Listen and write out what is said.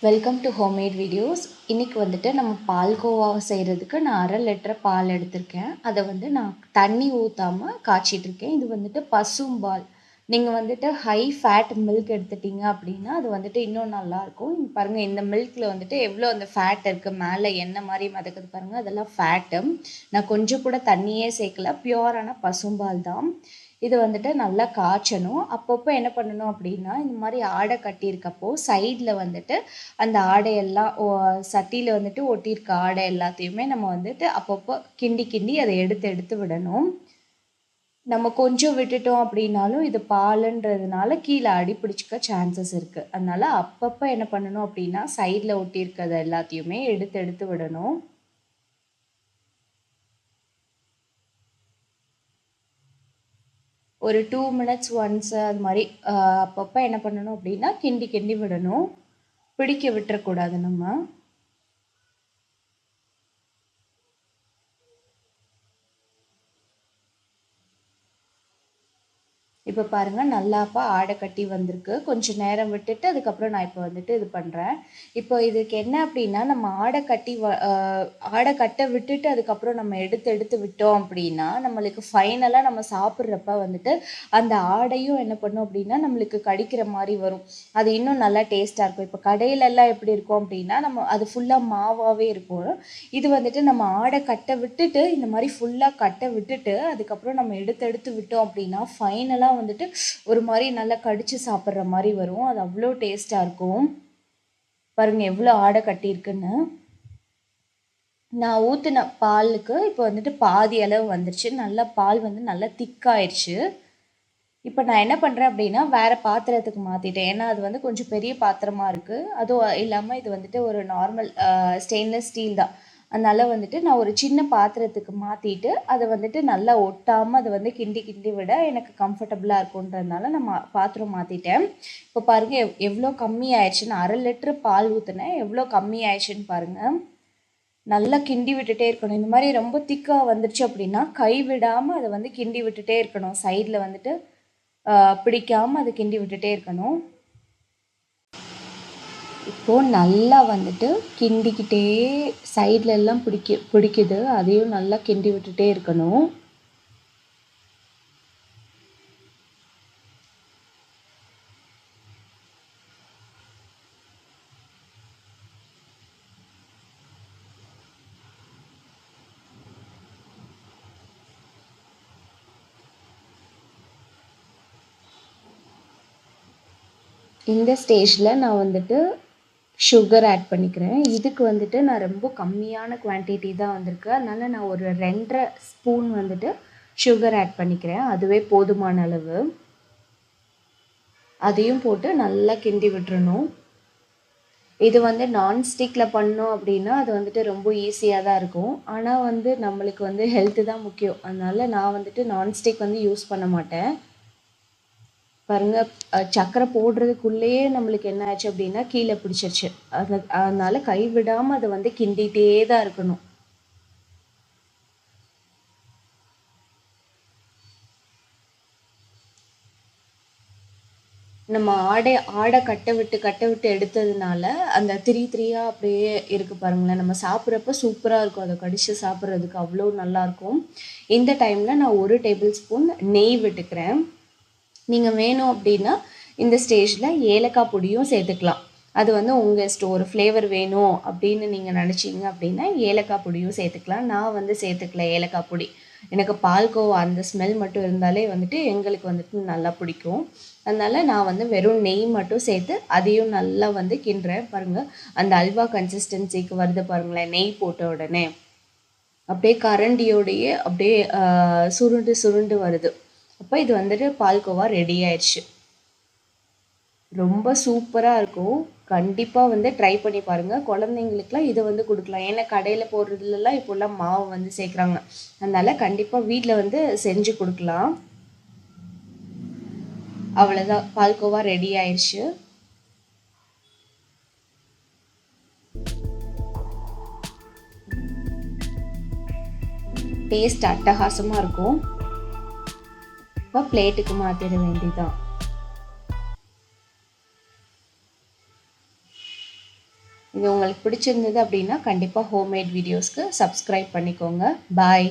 Welcome to homemade videos. இன்றைக்கி வந்துட்டு நம்ம பால்கோவா செய்கிறதுக்கு நான் 1/2 லிட்டர் பால் எடுத்திருக்கேன். அதை வந்து நான் தண்ணி ஊற்றாமல் காய்ச்சிட்ருக்கேன். இது வந்துட்டு பசும்பால். நீங்கள் வந்துட்டு ஹை ஃபேட் மில்க் எடுத்துட்டிங்க அப்படின்னா அது வந்துட்டு இன்னும் நல்லாயிருக்கும். பாருங்கள், இந்த மில்கில் வந்துட்டு எவ்வளோ அந்த ஃபேட் இருக்குது, மேலே எண்ணெய் மாதிரி மிதக்குது பாருங்கள், அதெல்லாம் ஃபேட்டு. நான் கொஞ்சம் கூட தண்ணியே சேர்க்கல, பியூரான பசும்பால் தான். இது வந்துட்டு நல்லா காய்ச்சணும். அப்பப்போ என்ன பண்ணணும் அப்படின்னா, இந்த மாதிரி ஆடை கட்டியிருக்கப்போ சைடில் வந்துட்டு அந்த ஆடையெல்லாம் சட்டியில் வந்துட்டு ஒட்டியிருக்க ஆடை எல்லாத்தையுமே நம்ம வந்துட்டு அப்பப்போ கிண்டி கிண்டி அதை எடுத்து எடுத்து விடணும். நம்ம கொஞ்சம் விட்டுட்டோம் அப்படின்னாலும் இது பாலுன்றதுனால கீழே அடி பிடிச்சிக்க சான்சஸ் இருக்குது. அதனால அப்பப்போ என்ன பண்ணணும் அப்படின்னா, சைடில் ஒட்டியிருக்கிறத எல்லாத்தையுமே எடுத்து எடுத்து விடணும். ஒரு 2 மினிட்ஸ் ஒன்ஸ் அது மாதிரி அப்பப்போ என்ன பண்ணணும் அப்படின்னா கிண்டி கிண்டி விடணும். பிடிக்க விட்டுறக்கூடாது நம்ம. இப்போ பாருங்கள், நல்லாப்பா ஆடை கட்டி வந்திருக்கு. கொஞ்சம் நேரம் விட்டுட்டு அதுக்கப்புறம் நான் இப்போ வந்துட்டு இது பண்ணுறேன். இப்போ இதுக்கு என்ன அப்படின்னா, நம்ம ஆடை கட்ட விட்டுட்டு அதுக்கப்புறம் நம்ம எடுத்து எடுத்து விட்டோம் அப்படின்னா நம்மளுக்கு ஃபைனலாக நம்ம சாப்பிட்றப்ப வந்துட்டு அந்த ஆடையும் என்ன பண்ணும் அப்படின்னா நம்மளுக்கு கடிக்கிற மாதிரி வரும். அது இன்னும் நல்லா டேஸ்ட்டாக இருக்கும். இப்போ கடையிலெல்லாம் எப்படி இருக்கும் அப்படின்னா நம்ம அது ஃபுல்லாக மாவாகவே இருக்கும். இது வந்துட்டு நம்ம ஆடை கட்ட விட்டுட்டு இந்த மாதிரி ஃபுல்லாக கட்ட விட்டுட்டு அதுக்கப்புறம் நம்ம எடுத்து எடுத்து விட்டோம் அப்படின்னா ஃபைனலாக வந்துட்டு ஒரு மாதிரி நல்லா கடிச்சு சாப்பிட்ற மாதிரி வரும். அது அவ்வளோ டேஸ்ட்டாக இருக்கும். பாருங்க எவ்வளோ ஆடை கட்டியிருக்குன்னு. நான் ஊற்றின பாலுக்கு இப்போ வந்துட்டு பாதி அளவு வந்துருச்சு. நல்லா பால் வந்து நல்லா திக்காயிடுச்சு. இப்போ நான் என்ன பண்ணுறேன் அப்படின்னா வேறு பாத்திரத்துக்கு மாற்றிட்டேன். ஏன்னா அது வந்து கொஞ்சம் பெரிய பாத்திரமாக இருக்குது. அதுவும் இல்லாமல் இது வந்துட்டு ஒரு நார்மல் ஸ்டெயின்லெஸ் ஸ்டீல் தான். அதனால் வந்துட்டு நான் ஒரு சின்ன பாத்திரத்துக்கு மாற்றிட்டு அதை வந்துட்டு நல்லா ஒட்டாமல் அதை வந்து கிண்டி கிண்டி விட எனக்கு கம்ஃபர்டபுளாக இருக்குன்றதுனால நான் பாத்திரம் மாற்றிட்டேன். இப்போ பாருங்கள் எவ்வளோ கம்மி ஆயிடுச்சுன்னு. 1/2 லிட்டரு பால் ஊற்றினேன், எவ்வளோ கம்மி ஆயிடுச்சுன்னு பாருங்கள். நல்லா கிண்டி விட்டுட்டே இருக்கணும். இந்த மாதிரி ரொம்ப திக்காக வந்துருச்சு அப்படின்னா கை விடாமல் அதை வந்து கிண்டி விட்டுட்டே இருக்கணும். சைடில் வந்துட்டு பிடிக்காமல் அதை கிண்டி விட்டுட்டே இருக்கணும். இப்போது நல்லா வந்துட்டு கிண்டிக்கிட்டே சைடில் எல்லாம் பிடிக்குது, அதையும் நல்லா கிண்டி விட்டுட்டே இருக்கணும். இந்த ஸ்டேஜில் நான் வந்துட்டு சுகர் ஆட் பண்ணிக்கிறேன். இதுக்கு வந்துட்டு நான் ரொம்ப கம்மியான குவான்டிட்டி தான் வந்திருக்கு. அதனால் நான் ஒரு 2.5 ஸ்பூன் வந்துட்டு சுகர் ஆட் பண்ணிக்கிறேன். அதுவே போதுமான அளவு. அதையும் போட்டு நல்லா கிண்டி விட்டுறணும். இது வந்து நான்ஸ்டிக்கில் பண்ணோம் அப்படின்னா அது வந்துட்டு ரொம்ப ஈஸியாக தான் இருக்கும். ஆனால் வந்து நம்மளுக்கு வந்து ஹெல்த்து தான் முக்கியம். அதனால் நான் வந்துட்டு நான்ஸ்டிக் வந்து யூஸ் பண்ண மாட்டேன். பாருங்கள், சக்கரை போடுறதுக்குள்ளேயே நம்மளுக்கு என்ன ஆச்சு அப்படின்னா கீழே பிடிச்சிருச்சு. அதனால கை விடாமல் அதை வந்து கிண்டிகிட்டே தான் இருக்கணும். நம்ம ஆடை கட்ட விட்டு எடுத்ததுனால அந்த திரியாக அப்படியே இருக்குது பாருங்களேன். நம்ம சாப்பிட்றப்ப சூப்பராக இருக்கும். அதை கடிச்சு சாப்பிட்றதுக்கு அவ்வளோ நல்லாயிருக்கும். இந்த டைமில் நான் 1 டேபிள் ஸ்பூன் நெய் விட்டுக்கிறேன். நீங்கள் வேணும் அப்படின்னா இந்த ஸ்டேஜில் ஏலக்காய் பொடியும் சேர்த்துக்கலாம். அது வந்து உங்கள் ஒரு ஃப்ளேவர் வேணும் அப்படின்னு நீங்கள் நினச்சிங்க அப்படின்னா ஏலக்காய் பொடியும் சேர்த்துக்கலாம். நான் வந்து சேர்த்துக்கல ஏலக்காய் பொடி. எனக்கு பால்கோவா அந்த ஸ்மெல் மட்டும் இருந்தாலே வந்துட்டு எங்களுக்கு வந்துட்டு நல்லா பிடிக்கும். அதனால் நான் வந்து வெறும் நெய் மட்டும் சேர்த்து அதையும் நல்லா வந்து கிண்டுறேன். பாருங்கள், அந்த அல்வா கன்சிஸ்டன்சிக்கு வருது பாருங்களேன். நெய் போட்ட உடனே அப்படியே கரண்டியோடையே அப்படியே சுருண்டு சுருண்டு வருது. அப்போ இது வந்துட்டு பால்கோவா ரெடி ஆயிடுச்சு. ரொம்ப சூப்பராக இருக்கும். கண்டிப்பாக வந்து ட்ரை பண்ணி பாருங்கள். குழந்தைங்களுக்குலாம் இதை வந்து கொடுக்கலாம். ஏன்னா கடையில் போடுறதுலலாம் இப்போல்லாம் மாவு வந்து சேர்க்குறாங்க. அதனால் கண்டிப்பாக வீட்டில் வந்து செஞ்சு கொடுக்கலாம். அவ்வளோதான், பால்கோவா ரெடி ஆயிடுச்சு. டேஸ்ட் அட்டகாசமாக இருக்கும். இப்போ பிளேட்டுக்கு மாற்றிட வேண்டியதான். இது உங்களுக்கு பிடிச்சிருந்தது அப்படின்னா கண்டிப்பாக ஹோம்மேட் வீடியோஸ்க்கு சப்ஸ்கிரைப் பண்ணிக்கோங்க. பாய்.